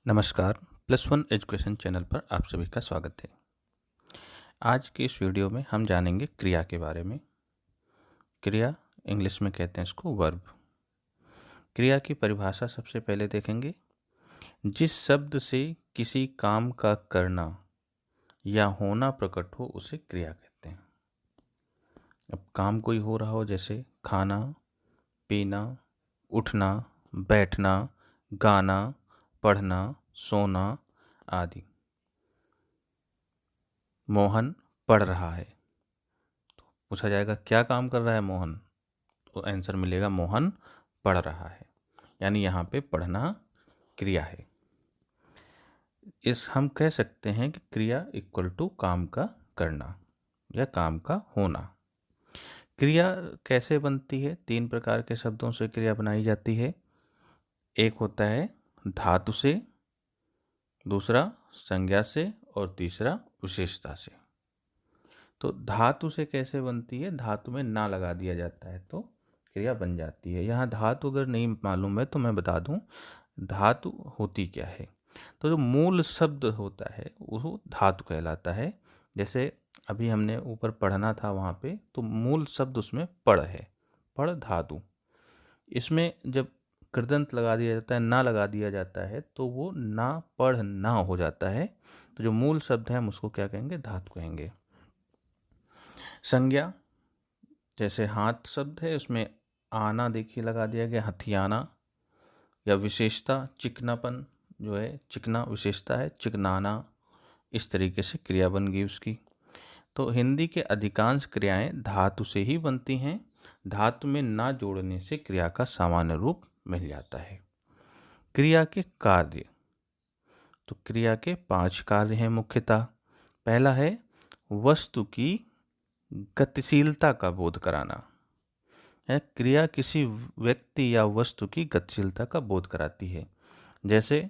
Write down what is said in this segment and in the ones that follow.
नमस्कार। Plus one education channel पर आप सभी का स्वागत है। आज के इस वीडियो में हम जानेंगे क्रिया के बारे में। क्रिया इंग्लिश में कहते हैं इसको वर्ब। क्रिया की परिभाषा सबसे पहले देखेंगे। जिस शब्द से किसी काम का करना या होना प्रकट हो उसे क्रिया कहते हैं। अब काम कोई हो रहा हो जैसे खाना, पीना, उठना, बैठना, गाना, पढ़ना, सोना आदि। मोहन पढ़ रहा है, पूछा जाएगा क्या काम कर रहा है मोहन, तो आंसर मिलेगा मोहन पढ़ रहा है। यानी यहाँ पे पढ़ना क्रिया है। इस हम कह सकते हैं कि क्रिया इक्वल टू काम का करना या काम का होना। क्रिया कैसे बनती है? 3 प्रकार के शब्दों से क्रिया बनाई जाती है। एक होता है धातु से, दूसरा संज्ञा से और तीसरा विशेषता से। तो धातु से कैसे बनती है? धातु में ना लगा दिया जाता है तो क्रिया बन जाती है। यहाँ धातु अगर नहीं मालूम है तो मैं बता दूं धातु होती क्या है। तो जो मूल शब्द होता है वो धातु कहलाता है। जैसे अभी हमने ऊपर पढ़ना था वहाँ पे, तो मूल शब्द उसमें पढ़ है, पढ़ धातु। इसमें जब कृदंत लगा दिया जाता है, ना लगा दिया जाता है, तो वो ना पढ़ ना हो जाता है। तो जो मूल शब्द है हम उसको क्या कहेंगे? धातु कहेंगे। संज्ञा जैसे हाथ शब्द है, उसमें आना देखिए लगा दिया गया, हथियाना। या विशेषता चिकनापन जो है, चिकना विशेषता है, चिकनाना। इस तरीके से क्रिया बन गई उसकी। तो हिंदी के अधिकांश क्रियाएं धातु से ही बनती हैं। धातु में ना जोड़ने से क्रिया का सामान्य रूप मिल जाता है। क्रिया के कार्य, तो क्रिया के 5 कार्य हैं मुख्यतः। पहला है वस्तु की गतिशीलता का बोध कराना। क्रिया किसी व्यक्ति या वस्तु की गतिशीलता का बोध कराती है। जैसे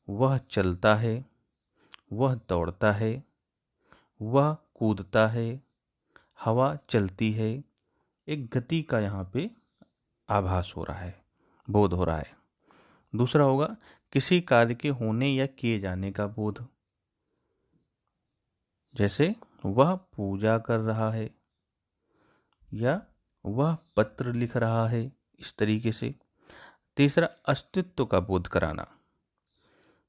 वह चलता है, वह दौड़ता है, वह कूदता है, हवा चलती है। एक गति का यहाँ पे आभास हो रहा है, बोध हो रहा है। दूसरा होगा किसी कार्य के होने या किए जाने का बोध। जैसे वह पूजा कर रहा है या वह पत्र लिख रहा है, इस तरीके से। तीसरा अस्तित्व का बोध कराना।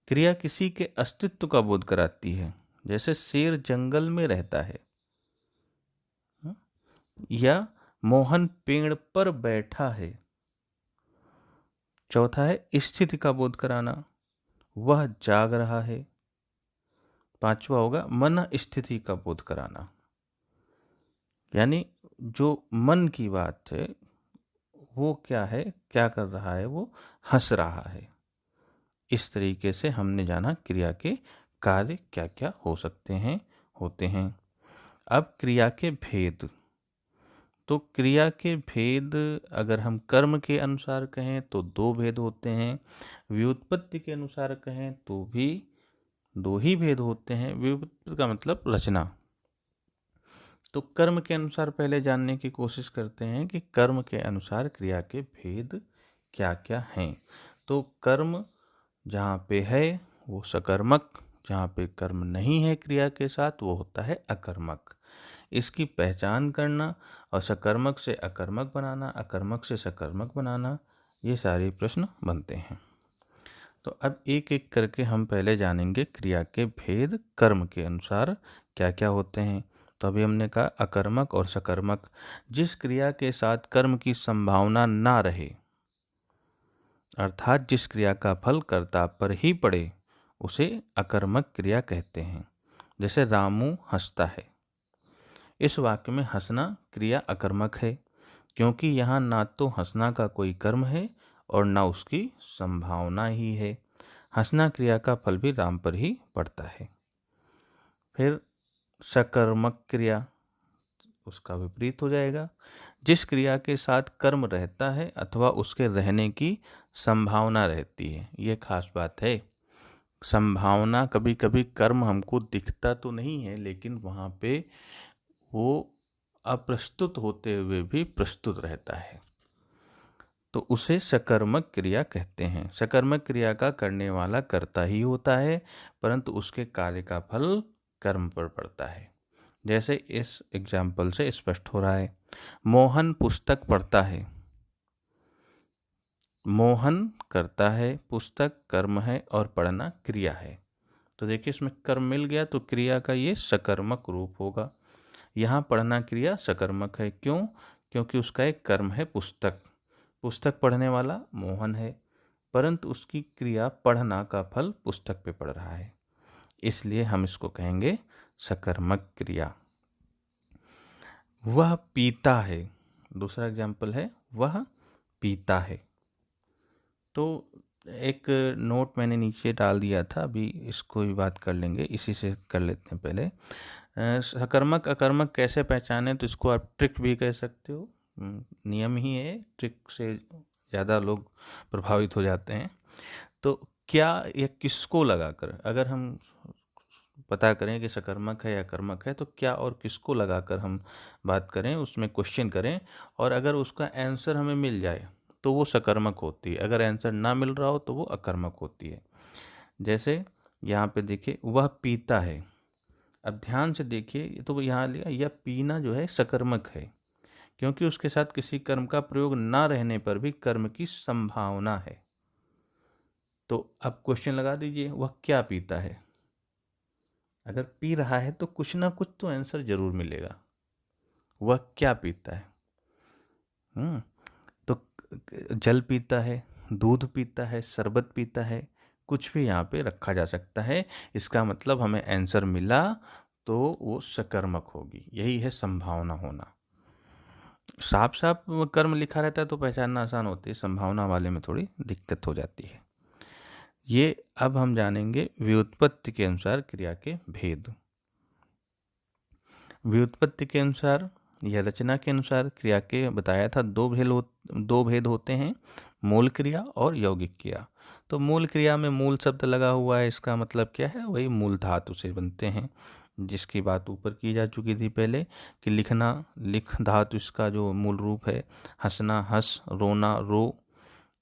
क्रिया किसी के अस्तित्व का बोध कराती है। जैसे शेर जंगल में रहता है, या मोहन पेड़ पर बैठा है। चौथा है स्थिति का बोध कराना, वह जाग रहा है। पांचवा होगा मन स्थिति का बोध कराना, यानी जो मन की बात है वो क्या है, क्या कर रहा है, वो हंस रहा है। इस तरीके से हमने जाना क्रिया के कार्य क्या क्या हो सकते हैं, होते हैं। अब क्रिया के भेद। तो क्रिया के भेद अगर हम कर्म के अनुसार कहें तो 2 भेद होते हैं। व्युत्पत्ति के अनुसार कहें तो भी 2 ही भेद होते हैं। व्युत्पत्ति का मतलब रचना। तो कर्म के अनुसार पहले जानने की कोशिश करते हैं कि कर्म के अनुसार क्रिया के भेद क्या क्या हैं। तो कर्म जहाँ पे है वो सकर्मक, जहाँ पे कर्म नहीं है क्रिया के साथ वो होता है अकर्मक। इसकी पहचान करना और सकर्मक से अकर्मक बनाना, अकर्मक से सकर्मक बनाना, ये सारे प्रश्न बनते हैं। तो अब एक एक करके हम पहले जानेंगे क्रिया के भेद कर्म के अनुसार क्या क्या होते हैं। तो अभी हमने कहा अकर्मक और सकर्मक। जिस क्रिया के साथ कर्म की संभावना ना रहे, अर्थात जिस क्रिया का फल कर्ता पर ही पड़े, उसे अकर्मक क्रिया कहते हैं। जैसे रामू हंसता है। इस वाक्य में हंसना क्रिया अकर्मक है, क्योंकि यहाँ ना तो हंसना का कोई कर्म है और ना उसकी संभावना ही है। हंसना क्रिया का फल भी राम पर ही पड़ता है। फिर सकर्मक क्रिया, उसका विपरीत हो जाएगा। जिस क्रिया के साथ कर्म रहता है अथवा उसके रहने की संभावना रहती है। ये खास बात है। संभावना, कभी कभी कर्म हमको दिखता तो नहीं है लेकिन वहाँ पे वो अप्रस्तुत होते हुए भी प्रस्तुत रहता है। तो उसे सकर्मक क्रिया कहते हैं। सकर्मक क्रिया का करने वाला कर्ता ही होता है, परंतु उसके कार्य का फल कर्म पर पड़ता है। जैसे इस एग्जाम्पल से स्पष्ट हो रहा है, मोहन पुस्तक पढ़ता है। मोहन करता है, पुस्तक कर्म है और पढ़ना क्रिया है। तो देखिए इसमें कर्म मिल गया, तो क्रिया का ये सकर्मक रूप होगा। यहाँ पढ़ना क्रिया सकर्मक है, क्यों? क्योंकि उसका एक कर्म है पुस्तक। पुस्तक पढ़ने वाला मोहन है, परंतु उसकी क्रिया पढ़ना का फल पुस्तक पे पड़ रहा है, इसलिए हम इसको कहेंगे सकर्मक क्रिया। वह पीता है, दूसरा एग्जाम्पल है वह पीता है। तो एक नोट मैंने नीचे डाल दिया था, अभी इसको भी बात कर लेंगे, इसी से कर लेते हैं पहले। सकर्मक अकर्मक कैसे पहचाने, तो इसको आप ट्रिक भी कह सकते हो। नियम ही है, ट्रिक से ज़्यादा लोग प्रभावित हो जाते हैं। तो क्या या किसको लगाकर, अगर हम पता करें कि सकर्मक है या कर्मक है, तो क्या और किसको लगाकर हम बात करें, उसमें क्वेश्चन करें, और अगर उसका आंसर हमें मिल जाए तो वो सकर्मक होती है, अगर आंसर ना मिल रहा हो तो वो अकर्मक होती है। जैसे यहाँ पे देखिए वह पीता है, अब ध्यान से देखिए, तो यहाँ लिया यह पीना जो है सकर्मक है, क्योंकि उसके साथ किसी कर्म का प्रयोग ना रहने पर भी कर्म की संभावना है। तो अब क्वेश्चन लगा दीजिए, वह क्या पीता है। अगर पी रहा है तो कुछ ना कुछ तो आंसर जरूर मिलेगा। वह क्या पीता है? तो जल पीता है, दूध पीता है, शरबत पीता है, कुछ भी यहाँ पे रखा जा सकता है। इसका मतलब हमें आंसर मिला तो वो सकर्मक होगी, यही है संभावना होना। साफ साफ कर्म लिखा रहता है तो पहचानना आसान होती है, संभावना वाले में थोड़ी दिक्कत हो जाती है। ये अब हम जानेंगे व्युत्पत्ति के अनुसार क्रिया के भेद। व्युत्पत्ति के अनुसार या रचना के अनुसार क्रिया के बताया था दो भेद होते हैं, मूल क्रिया और यौगिक क्रिया। तो मूल क्रिया में मूल शब्द लगा हुआ है, इसका मतलब क्या है, वही मूल धातु से बनते हैं, जिसकी बात ऊपर की जा चुकी थी पहले कि लिखना लिख धातु इसका जो मूल रूप है, हंसना हंस, रोना रो।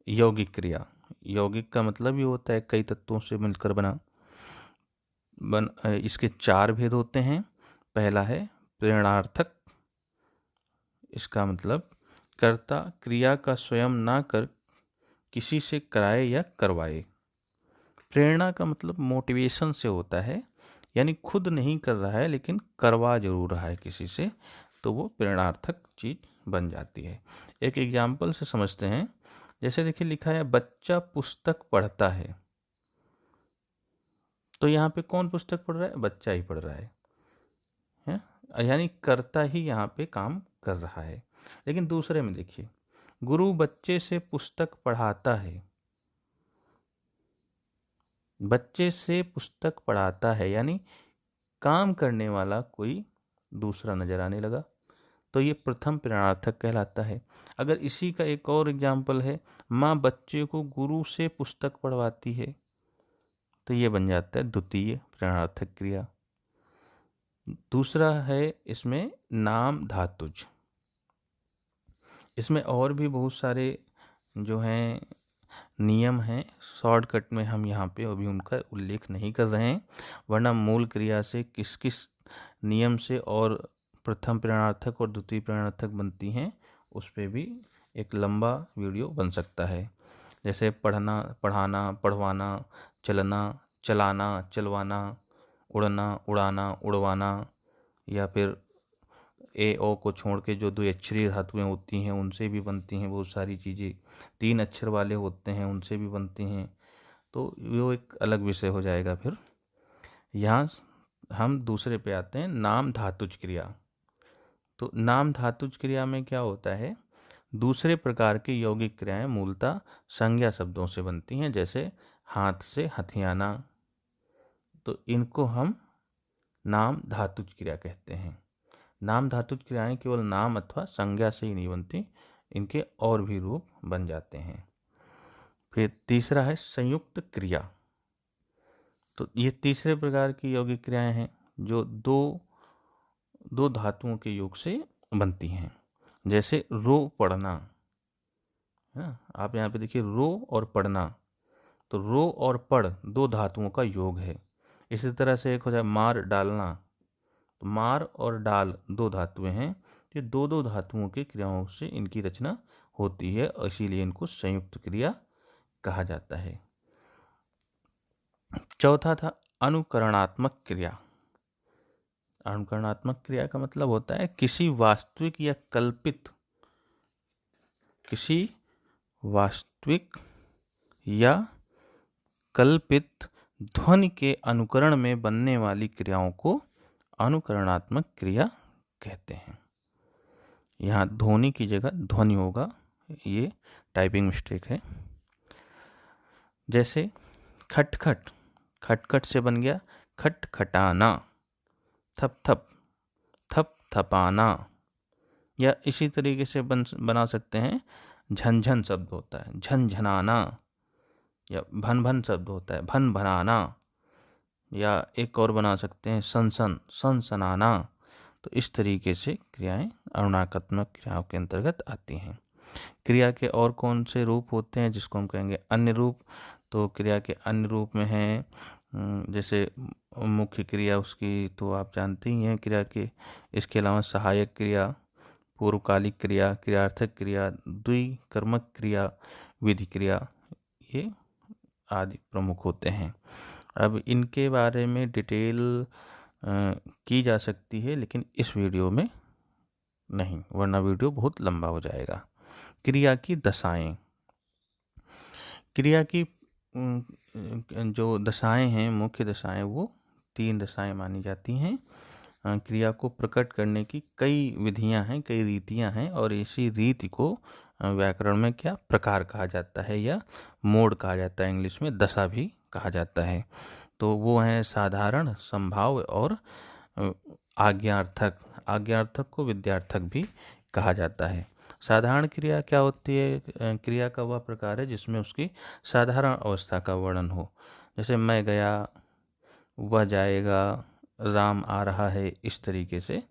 यौगिक क्रिया, यौगिक का मतलब ये होता है कई तत्वों से मिलकर इसके चार भेद होते हैं। पहला है प्रेरणार्थक, इसका मतलब कर्ता क्रिया का स्वयं ना कर किसी से कराए या करवाए। प्रेरणा का मतलब मोटिवेशन से होता है, यानी खुद नहीं कर रहा है लेकिन करवा जरूर रहा है किसी से, तो वो प्रेरणार्थक चीज बन जाती है। एक एग्जाम्पल से समझते हैं, जैसे देखिए लिखा है बच्चा पुस्तक पढ़ता है, तो यहाँ पे कौन पुस्तक पढ़ रहा है, बच्चा ही पढ़ रहा है, यानी कर्ता ही यहाँ पे काम कर रहा है। लेकिन दूसरे में देखिए, गुरु बच्चे से पुस्तक पढ़ाता है, बच्चे से पुस्तक पढ़ाता है यानी काम करने वाला कोई दूसरा नजर आने लगा, तो ये प्रथम प्रेरणार्थक कहलाता है। अगर इसी का एक और एग्जाम्पल है, माँ बच्चे को गुरु से पुस्तक पढ़वाती है, तो ये बन जाता है द्वितीय प्रेरणार्थक क्रिया। दूसरा है इसमें नाम धातुज, इसमें और भी बहुत सारे जो हैं नियम हैं, शॉर्टकट में हम यहाँ पे अभी उनका उल्लेख नहीं कर रहे हैं, वरना मूल क्रिया से किस किस नियम से और प्रथम प्रेरणार्थक और द्वितीय प्रेरणार्थक बनती हैं, उस पर भी एक लंबा वीडियो बन सकता है। जैसे पढ़ना पढ़ाना, पढ़वाना, चलना चलाना, चलवाना, उड़ना उड़ाना, उड़वाना, या फिर ए ओ को छोड़ के जो द्विअक्षरीय धातुएं होती हैं उनसे भी बनती हैं बहुत सारी चीज़ें, तीन अक्षर वाले होते हैं उनसे भी बनती हैं, तो वो एक अलग विषय हो जाएगा। फिर यहाँ हम दूसरे पे आते हैं, नाम धातुज क्रिया। तो नाम धातुज क्रिया में क्या होता है, दूसरे प्रकार की यौगिक क्रियाएं मूलतः संज्ञा शब्दों से बनती हैं, जैसे हाथ से हथियाना, तो इनको हम नाम धातुज क्रिया कहते हैं। नाम धातुज क्रियाएं केवल नाम अथवा संज्ञा से ही नहीं बनती, इनके और भी रूप बन जाते हैं। फिर तीसरा है संयुक्त क्रिया। तो ये तीसरे प्रकार की यौगिक क्रियाएं हैं जो दो धातुओं के योग से बनती हैं, जैसे रो पढ़ना, है ना। आप यहाँ पे देखिए रो और पढ़ना, तो रो और पढ़ दो धातुओं का योग है। इसी तरह से एक हो जाए मार डालना, तो मार और डाल दो धातुएं हैं, ये दो दो धातुओं की क्रियाओं से इनकी रचना होती है और इसीलिए इनको संयुक्त क्रिया कहा जाता है। चौथा था अनुकरणात्मक क्रिया। अनुकरणात्मक क्रिया का मतलब होता है किसी वास्तविक या कल्पित ध्वनि के अनुकरण में बनने वाली क्रियाओं को अनुकरणात्मक क्रिया कहते हैं। यहाँ ध्वनि की जगह ध्वनि होगा, ये टाइपिंग मिस्टेक है। जैसे खटखट, खटखट से बन गया खटखटाना, थप थप, थप थपाना। या इसी तरीके से बना सकते हैं झनझन शब्द होता है झनझनाना, या भन भन शब्द होता है भन भनाना। या एक और बना सकते हैं सनसन सनसनाना। तो इस तरीके से क्रियाएं अनुकरणात्मक क्रियाओं के अंतर्गत आती हैं। क्रिया के और कौन से रूप होते हैं जिसको हम कहेंगे अन्य रूप। तो क्रिया के अन्य रूप में हैं जैसे मुख्य क्रिया उसकी तो आप जानते ही हैं क्रिया के। इसके अलावा सहायक क्रिया, पूर्वकालिक क्रिया, क्रियार्थक क्रिया, द्विकर्मक क्रिया, विधि क्रिया, ये आदि प्रमुख होते हैं। अब इनके बारे में डिटेल की जा सकती है लेकिन इस वीडियो में नहीं, वरना वीडियो बहुत लंबा हो जाएगा। क्रिया की दशाएं। क्रिया की जो दशाएं हैं, मुख्य दशाएं, वो 3 दशाएं मानी जाती हैं। क्रिया को प्रकट करने की कई विधियां हैं, कई रीतियां हैं और इसी रीति को व्याकरण में क्या प्रकार कहा जाता है या मोड कहा जाता है, इंग्लिश में दशा भी कहा जाता है। तो वो हैं साधारण, संभाव्य और आज्ञार्थक। आज्ञार्थक को विद्यार्थक भी कहा जाता है। साधारण क्रिया क्या होती है? क्रिया का वह प्रकार है जिसमें उसकी साधारण अवस्था का वर्णन हो। जैसे मैं गया, वह जाएगा, राम आ रहा है, इस तरीके से।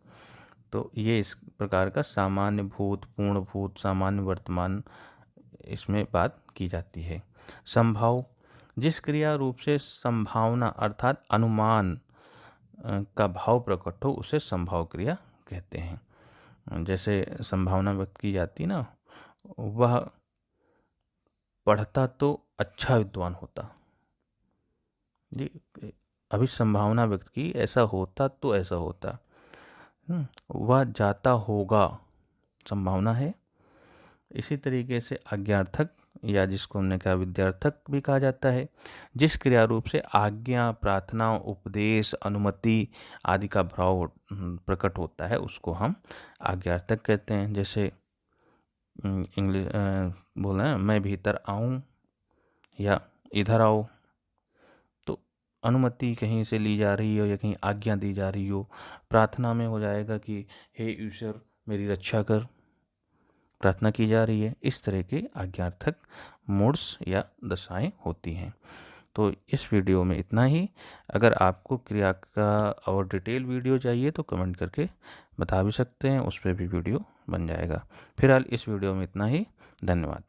तो ये इस प्रकार का सामान्य भूत, पूर्ण भूत, सामान्य वर्तमान इसमें बात की जाती है। संभाव, जिस क्रिया रूप से संभावना अर्थात अनुमान का भाव प्रकट हो उसे संभाव क्रिया कहते हैं। जैसे संभावना व्यक्त की जाती ना, वह पढ़ता तो अच्छा विद्वान होता, जी अभी संभावना व्यक्त की, ऐसा होता तो ऐसा होता। वह जाता होगा, संभावना है। इसी तरीके से आज्ञार्थक या जिसको हमने कहा विद्यार्थक भी कहा जाता है, जिस क्रिया रूप से आज्ञा, प्रार्थना, उपदेश, अनुमति आदि का भाव प्रकट होता है उसको हम आज्ञार्थक कहते हैं। जैसे इंग्लिश बोला है मैं भीतर आऊं या इधर आओ, तो अनुमति कहीं से ली जा रही हो या कहीं आज्ञा दी जा रही हो। प्रार्थना में हो जाएगा कि हे ईश्वर मेरी रक्षा कर, प्रार्थना की जा रही है। इस तरह के आज्ञार्थक मोड्स या दशाएं होती हैं। तो इस वीडियो में इतना ही। अगर आपको क्रिया का और डिटेल वीडियो चाहिए तो कमेंट करके बता भी सकते हैं, उस पर भी वीडियो बन जाएगा। फिलहाल इस वीडियो में इतना ही। धन्यवाद।